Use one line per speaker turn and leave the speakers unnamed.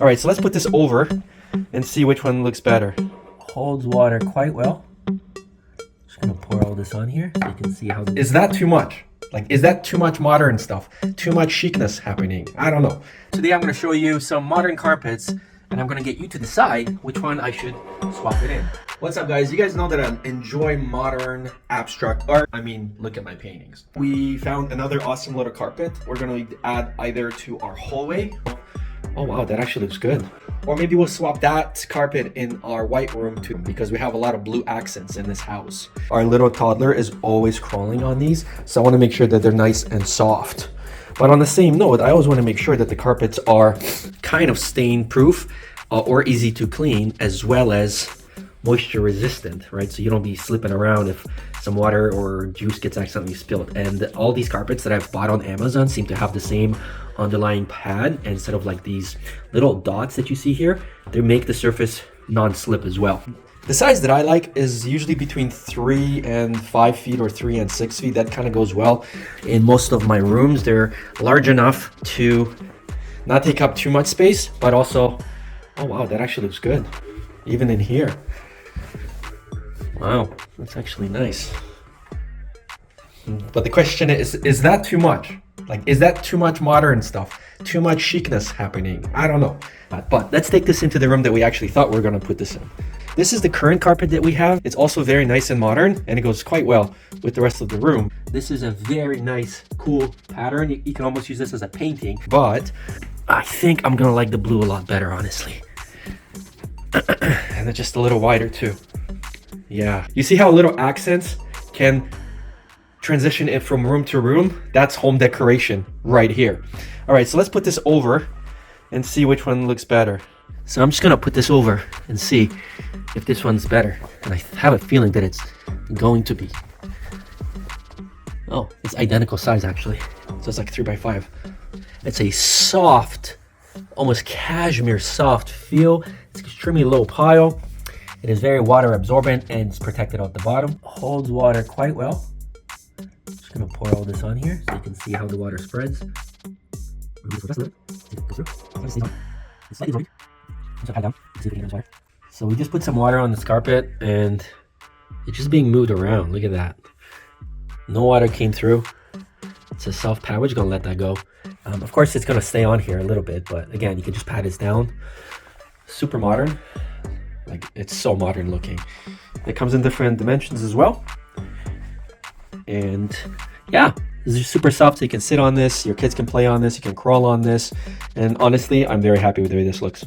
All right, so let's put this over and see which one looks better.
Holds water quite well. Just gonna pour all this on here so you can see how.
Is that too much? Like, is that too much modern stuff? Too much chicness happening? I don't know.
Today I'm gonna show you some modern carpets, and I'm gonna get you to decide which one I should swap it in.
What's up, guys? You guys know that I enjoy modern abstract art. I mean, look at my paintings. We found another awesome little carpet. We're gonna add either to our hallway. Oh wow, that actually looks good. Or maybe we'll swap that carpet in our white room too, because we have a lot of blue accents in this house. Our little toddler is always crawling on these, so I want to make sure that they're nice and soft. But on the same note, I always want to make sure that the carpets are kind of stain proof or easy to clean, as well as moisture resistant, right? So you don't be slipping around if some water or juice gets accidentally spilled. And all these carpets that I've bought on Amazon seem to have the same underlying pad, and instead of like these little dots that you see here, they make the surface non-slip as well. The size that I like is usually between 3 and 5 feet or 3 and 6 feet. That kind of goes well in most of my rooms. They're large enough to not take up too much space, but also, oh wow, that actually looks good. Even in here. Wow, that's actually nice. But the question is that too much? Like, is that too much modern stuff? Too much chicness happening? I don't know. But let's take this into the room that we actually thought we were gonna put this in. This is the current carpet that we have. It's also very nice and modern, and it goes quite well with the rest of the room. This is a very nice, cool pattern. You can almost use this as a painting, but I think I'm gonna like the blue a lot better, honestly. And it's just a little wider too. Yeah, you see how little accents can transition it from room to room? That's home decoration right here. All right, so let's put this over and see which one looks better. So I'm just gonna put this over and see if this one's better. And I have a feeling that it's going to be. Oh, it's identical size actually. So it's like 3 by 5. It's a soft, almost cashmere soft feel. It's extremely low pile. It is very water absorbent and it's protected at the bottom. Holds water quite well. Just gonna pour all this on here so you can see how the water spreads. So we just put some water on this carpet and it's just being moved around. Look at that. No water came through. It's a soft pad. We're just gonna let that go. Of course, it's gonna stay on here a little bit, but again, you can just pat this down. Super modern. Like, it's so modern looking. It comes in different dimensions as well. And yeah, this is super soft, so you can sit on this, your kids can play on this, you can crawl on this. And honestly, I'm very happy with the way this looks.